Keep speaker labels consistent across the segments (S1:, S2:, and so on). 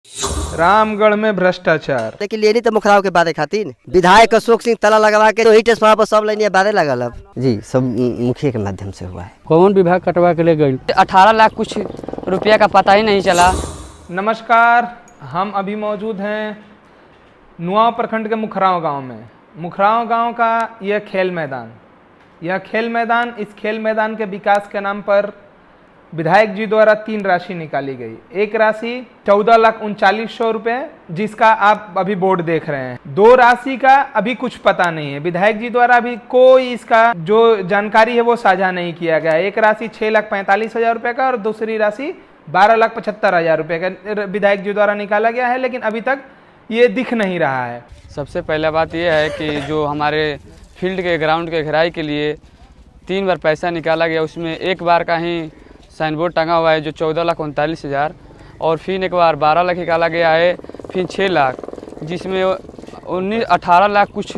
S1: रामगढ़ में भ्रष्टाचार।
S2: लेकिन लेनी तो मुखराव के बारे खातिर विधायक अशोक सिंह तला लगवा के वही टेस्ट पर सब लेनी बारे लगल। अब जी सब मुखिया के माध्यम से हुआ है।
S3: कौन विभाग कटवा के ले गई
S4: 18 लाख कुछ रुपया का पता ही नहीं चला।
S1: नमस्कार, हम अभी मौजूद हैं नुआव प्रखंड के मुखराव गांव में। मुखराव गांव का यह खेल मैदान, इस खेल मैदान के विकास के नाम पर विधायक जी द्वारा 3 राशि निकाली गई। एक राशि 14,39,000 रुपये, जिसका आप अभी बोर्ड देख रहे हैं। 2 राशि का अभी कुछ पता नहीं है। विधायक जी द्वारा अभी कोई इसका जो जानकारी है वो साझा नहीं किया गया है। एक राशि 6,45,000 रुपये का और दूसरी राशि 12,75,000 रुपये का विधायक जी द्वारा निकाला गया है, लेकिन अभी तक ये दिख नहीं रहा है।
S4: सबसे पहला बात यह है कि जो हमारे फील्ड के ग्राउंड के घेराई के लिए 3 बार पैसा निकाला गया, उसमें एक बार का ही साइन बोर्ड टंगा हुआ है जो 14,39,000, और फिर एक बार 12 लाख निकाला गया है, फिर 6 लाख, जिसमें 18 लाख कुछ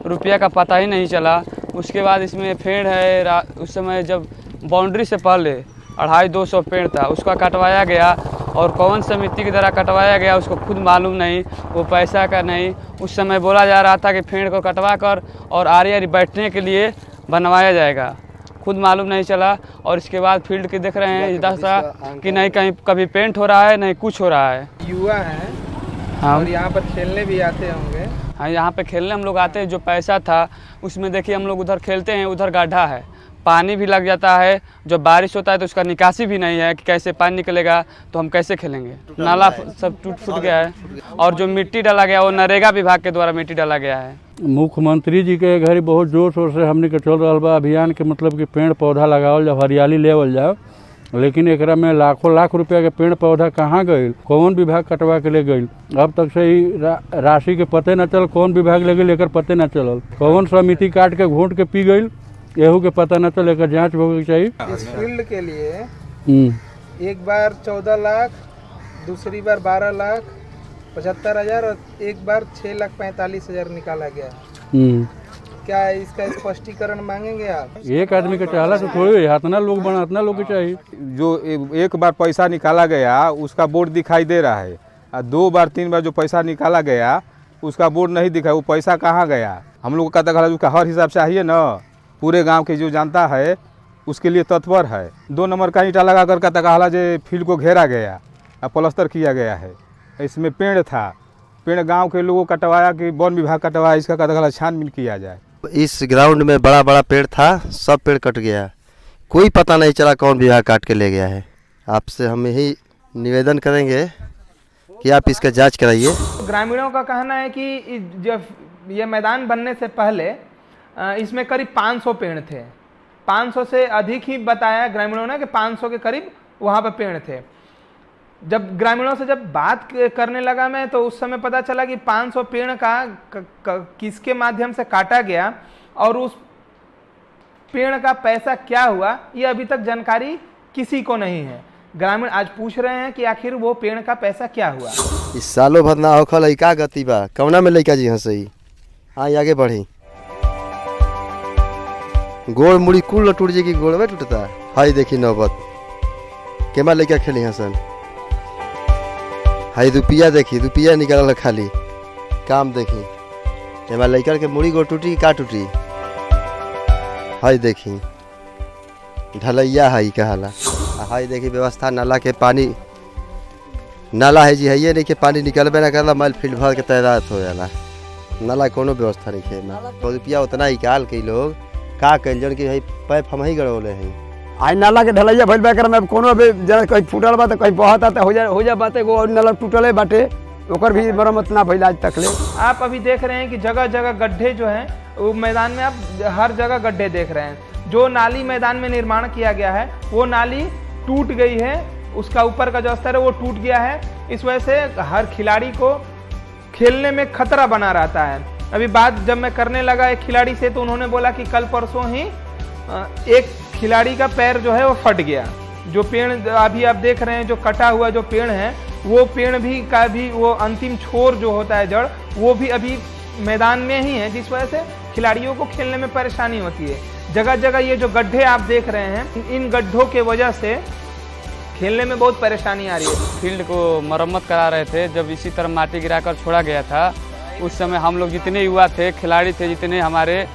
S4: रुपया का पता ही नहीं चला। उसके बाद इसमें पेड़ है, उस समय जब बाउंड्री से पहले 250 पेड़ था, उसका कटवाया गया, और कौन समिति की द्वारा कटवाया गया उसको खुद मालूम नहीं, वो पैसा का नहीं। उस समय बोला जा रहा था कि पेड़ को कटवा कर और आरी बैठने के लिए बनवाया जाएगा, खुद मालूम नहीं चला। और इसके बाद फील्ड के देख रहे हैं इधर सा कि नहीं कहीं कभी पेंट हो रहा है नहीं कुछ हो रहा है।
S1: युवा हैं
S4: हाँ,
S1: और यहाँ पर खेलने भी आते होंगे।
S4: हाँ, यहाँ पे खेलने हम लोग आते हैं। जो पैसा था उसमें देखिए हम लोग उधर खेलते हैं, उधर गड्ढा है, पानी भी लग जाता है। जब बारिश होता है तो उसका निकासी भी नहीं है कि कैसे पानी निकलेगा, तो हम कैसे खेलेंगे। नाला सब टूट फूट गया है, और जो मिट्टी डाला गया वो नरेगा विभाग के द्वारा मिट्टी डाला गया है।
S3: मुख्यमंत्री जी के घर बहुत जोर शोर से हमने के चल रहा बा अभियान के, मतलब कि पेड़ पौधा लगावल जाओ, हरियाली लेवल जाओ, लेकिन एकरा में लाखों लाख रुपया के पेड़ पौधा कहाँ गई, कौन विभाग कटवा के ले गई। अब तक से ही राशि के पते न चल, कौन विभाग ले गई एकर पते न चलल, कौन समिति काट के घूट के पी गई एहू के पता न चल, एकर जाँच होगी चाहिए।
S1: इस फील्ड के लिए एक बार 14 लाख, दूसरी बार 12,75,000 और एक बार 6,45,000 निकाला गया। क्या इसका स्पष्टीकरण मांगेंगे आप?
S3: एक आदमी के चाहला तो थोड़ी इतना लोग बना, इतना लोग के चाहिए।
S5: जो एक बार पैसा निकाला गया उसका बोर्ड दिखाई दे रहा है, और 2 बार 3 बार जो पैसा निकाला गया उसका बोर्ड नहीं दिखा। वो पैसा कहाँ गया हम लोग का तक उसका हर हिसाब चाहिए ना। पूरे गांव के जो जानता है उसके लिए तत्पर है। 2 नंबर का ईंटा लगा कर तकला जो फील्ड को घेरा गया और प्लास्टर किया गया है। इसमें पेड़ था, पेड़ गांव के लोगों कटवाया कि वन विभाग कटवाया, इसका कतला छानबीन किया जाए।
S2: इस ग्राउंड में बड़ा बड़ा पेड़ था, सब पेड़ कट गया, कोई पता नहीं चला कौन विभाग काट के ले गया है। आपसे हम यही निवेदन करेंगे कि आप इसका जांच कराइए।
S1: ग्रामीणों का कहना है कि जब ये मैदान बनने से पहले इसमें करीब 500 पेड़ थे। 500 से अधिक ही बताया ग्रामीणों ने कि 500 के करीब वहाँ पर पेड़ थे। जब ग्रामीणों से जब बात करने लगा मैं, तो उस समय पता चला कि 500 पेड़ का किसके माध्यम से काटा गया और उस पेड़ का पैसा क्या हुआ, ये अभी तक जानकारी किसी को नहीं है। ग्रामीण आज पूछ रहे हैं कि आखिर वो पेड़ का पैसा क्या हुआ।
S2: इस सालों भर ना होखल है, का गति बा कौना में लइका जी हंसई। हाँ आगे बढ़ी, गोड़ मुड़ी कुल टूट जाएगी, गोड़ में टूटता। हाई देखी नौबत केमा लइका खेली हसन। हाई रुपया देखी, रुपया निकाल खाली काम देखी। एमा लइका के मुड़ी गोड़ टूटी का टूटी। हाई देखी ढलैया हाई कहाला। हाई देखी व्यवस्था नाला के पानी, नाला है जी है ये नहीं कि पानी निकलबे ना करला, मैल फील्ड भर के तैरात हो जाला। नाला कोनो व्यवस्था नहीं है। तो रुपया उतना ही काल के लोग का कल जन की पैप हम ही गड़ोले हैं।
S6: आई नाला के ढलैया भइल बेकर में कोनो भी जन कहीं फूटल बा तो कहीं बहत आता हो जा बात एगो और नाला टूटले बाटे, ओकर भी मरम्मत ना भइल आज तक ले।
S1: आप अभी देख रहे हैं कि जगह जगह गड्ढे जो हैं, वो मैदान में आप हर जगह गड्ढे देख रहे हैं। जो नाली मैदान में निर्माण किया गया है वो नाली टूट गई है, उसका ऊपर का जो स्तर है वो टूट गया है। इस वजह से हर खिलाड़ी को खेलने में खतरा बना रहता है। अभी बात जब मैं करने लगा एक खिलाड़ी से, तो उन्होंने बोला कि कल परसों ही एक खिलाड़ी का पैर जो है वो फट गया। जो पेड़ अभी आप देख रहे हैं, जो कटा हुआ जो पेड़ है, वो पेड़ भी का भी वो अंतिम छोर जो होता है जड़, वो भी अभी मैदान में ही है, जिस वजह से खिलाड़ियों को खेलने में परेशानी होती है। जगह जगह ये जो गड्ढे आप देख रहे हैं, इन गड्ढों के वजह से खेलने में बहुत परेशानी आ रही है।
S4: फील्ड को मरम्मत करा रहे थे, जब इसी तरह माटी गिराकर छोड़ा गया था, उस समय हम लोग जितने युवा थे, खिलाड़ी थे, जितने हमारे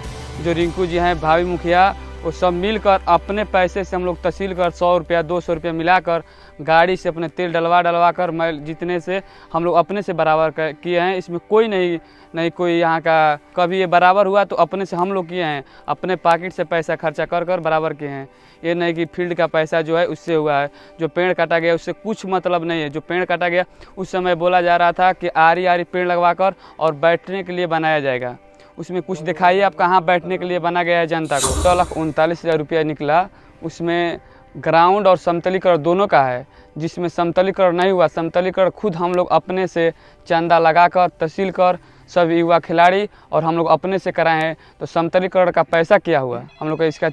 S4: जो रिंकू जी हैं, भावी मुखिया, वो सब मिलकर अपने पैसे से हम लोग तहसील कर 100 रुपया 200 रुपया मिलाकर गाड़ी से अपने तेल डलवा कर मैं जितने से हम लोग अपने से बराबर किए हैं। इसमें कोई नहीं कोई यहाँ का कभी ये बराबर हुआ तो अपने से हम लोग किए हैं, अपने पॉकेट से पैसा खर्चा कर बराबर किए हैं। ये नहीं कि फील्ड का पैसा जो है उससे हुआ है। जो पेड़ काटा गया उससे कुछ मतलब नहीं है। जो पेड़ काटा गया उस समय बोला जा रहा था कि आरी पेड़ लगवा कर और बैठने के लिए बनाया जाएगा। उसमें कुछ दिखाइए आप कहाँ बैठने के लिए बना गया है जनता को। 2,39,000 रुपया निकला, उसमें ग्राउंड और समतलीकरण दोनों का है। जिसमें समतलीकरण नहीं हुआ, समतलीकरण खुद हम लोग अपने से चंदा लगाकर तहसील कर सब युवा खिलाड़ी और हम लोग अपने से कराए हैं। तो समतलीकरण का पैसा क्या हुआ, हम लोग को इसका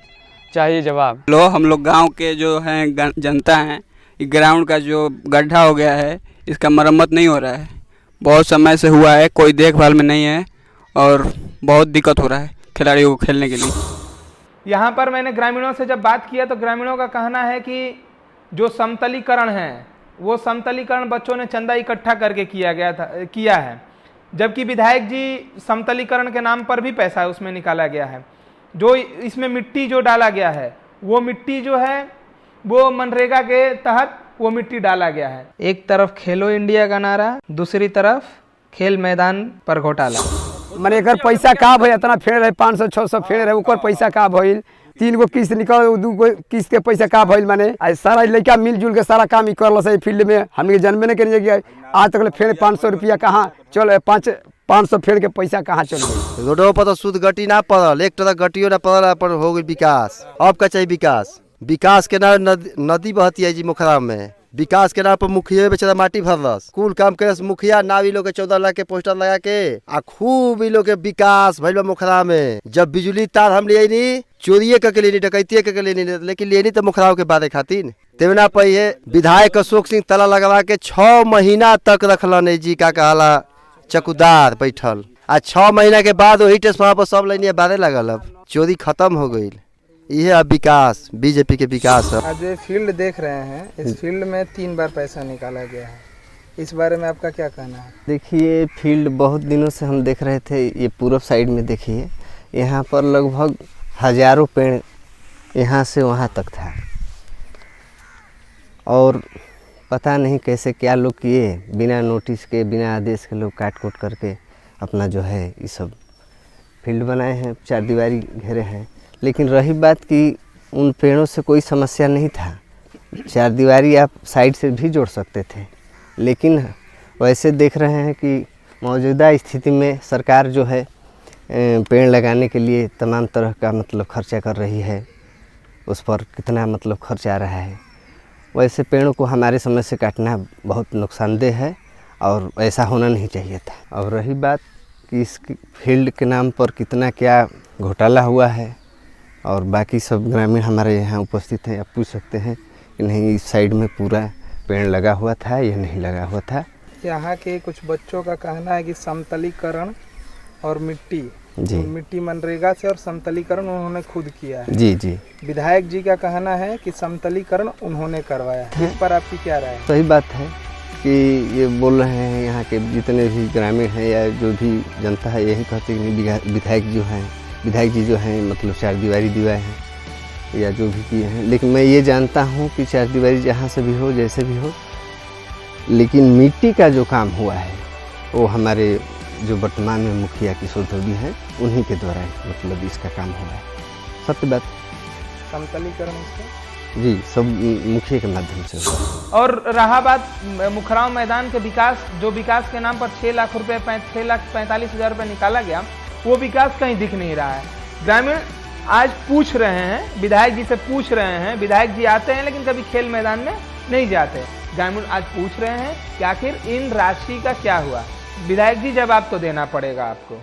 S4: चाहिए जवाब।
S7: हम लोग गांव के जो हैं जनता हैं, ग्राउंड का जो गड्ढा हो गया है इसका मरम्मत नहीं हो रहा है। बहुत समय से हुआ है, कोई देखभाल में नहीं है और बहुत दिक्कत हो रहा है खिलाड़ियों को खेलने के लिए।
S1: यहाँ पर मैंने ग्रामीणों से जब बात किया तो ग्रामीणों का कहना है कि जो समतलीकरण है वो समतलीकरण बच्चों ने चंदा इकट्ठा करके किया है, जबकि विधायक जी समतलीकरण के नाम पर भी पैसा उसमें निकाला गया है। जो इसमें मिट्टी जो डाला गया है वो मिट्टी जो है वो मनरेगा के तहत वो मिट्टी डाला गया है। एक तरफ खेलो इंडिया का नारा, दूसरी तरफ खेल मैदान पर घोटाला।
S6: माने एकर पैसा का भइल, इतना फेड़ रहे 500-600 फेड़ रहे, ओकर पैसा का भइल, 3 गो किस्त निकल, 2 गो किस्त के पैसा का भइल। माने सारा लड़का मिलजुल के सारा काम ही करल से फील्ड में। हमने जन्मे नहीं करिए कि आज तक फेड़ 500 रुपया कहाँ चल, 500 फेड़ के पैसा कहाँ चल गई।
S2: रोडों पर तो शुद्ध गट्टी ना पड़ल, एक तरह गट्टियों ना पड़ल, पर हो गई विकास। अब का चाहिए विकास के नाम नदी बहती है जी मुखराम में। विकास के नाम पर मुखिया बेचारा माटी भरलस, कुल काम करे मुखिया नाव लोग के 14 लाख के पोस्टर लगा के आ खूब इ लोग के विकास भइल मुखरा में। जब बिजली तार हम लिए नहीं, चोरिये करके लेनी, डकैतिये करके लेनी, लेकिन लेनी तो मुखराव के बारे खातिर। तेवना पहिए विधायक अशोक सिंह ताला लगवा के 6 महीना तक रखलन जी का कहला चकुदार बैठल, आ 6 महीना के बाद वही ट्रांसफार्मर पर सब लाइनिया बारे लगल। अब चोरी खत्म हो गई। ये अब विकास बीजेपी के विकास है।
S1: आज फील्ड देख रहे हैं, इस फील्ड में 3 बार पैसा निकाला गया है, इस बारे में आपका क्या कहना है?
S8: देखिए फील्ड बहुत दिनों से हम देख रहे थे। ये पूर्व साइड में देखिए, यहाँ पर लगभग हजारों पेड़ यहाँ से वहाँ तक था और पता नहीं कैसे क्या लोग किए, बिना नोटिस के बिना आदेश के लोग काट कोट करके अपना जो है ये सब फील्ड बनाए हैं, 4 दीवारी घेरे हैं। लेकिन रही बात कि उन पेड़ों से कोई समस्या नहीं था, 4 दीवारी आप साइड से भी जोड़ सकते थे। लेकिन वैसे देख रहे हैं कि मौजूदा स्थिति में सरकार जो है पेड़ लगाने के लिए तमाम तरह का मतलब खर्चा कर रही है, उस पर कितना मतलब खर्च आ रहा है। वैसे पेड़ों को हमारे समय से काटना बहुत नुकसानदेह है और ऐसा होना नहीं चाहिए था। और रही बात कि इस फील्ड के नाम पर कितना क्या घोटाला हुआ है और बाकी सब ग्रामीण हमारे यहाँ उपस्थित हैं, आप पूछ सकते हैं कि नहीं इस साइड में पूरा पेड़ लगा हुआ था या नहीं लगा हुआ था।
S1: यहाँ के कुछ बच्चों का कहना है कि समतलीकरण और मिट्टी
S8: जी,
S1: मिट्टी मनरेगा से और समतलीकरण उन्होंने खुद किया है।
S8: जी जी,
S1: विधायक जी का कहना है कि समतलीकरण उन्होंने करवाया है, इस पर आपकी क्या राय है?
S8: सही बात है कि ये बोल रहे हैं यहाँ के जितने भी ग्रामीण हैं या जो भी जनता है, यही कहते हैं कि विधायक जी जो हैं मतलब 4 दीवारी दिवाए हैं या जो भी किए हैं। लेकिन मैं ये जानता हूँ कि 4 दीवारी जहाँ से भी हो, जैसे भी हो, लेकिन मिट्टी का जो काम हुआ है वो हमारे जो वर्तमान में मुखिया किशोर धोबी हैं उन्हीं के द्वारा मतलब इसका काम हुआ है। सत्य बात।
S1: समतलीकरण इसका
S8: जी सब मुखिया के माध्यम से हुआ।
S1: और रहा बात मुखराव मैदान के विकास, जो विकास के नाम पर 6,45,000 रुपये निकाला गया, वो विकास कहीं दिख नहीं रहा है। ग्रामीण आज पूछ रहे हैं, विधायक जी से पूछ रहे हैं, विधायक जी आते हैं लेकिन कभी खेल मैदान में नहीं जाते। ग्रामीण आज पूछ रहे हैं कि आखिर इन राशि का क्या हुआ। विधायक जी जवाब तो देना पड़ेगा आपको।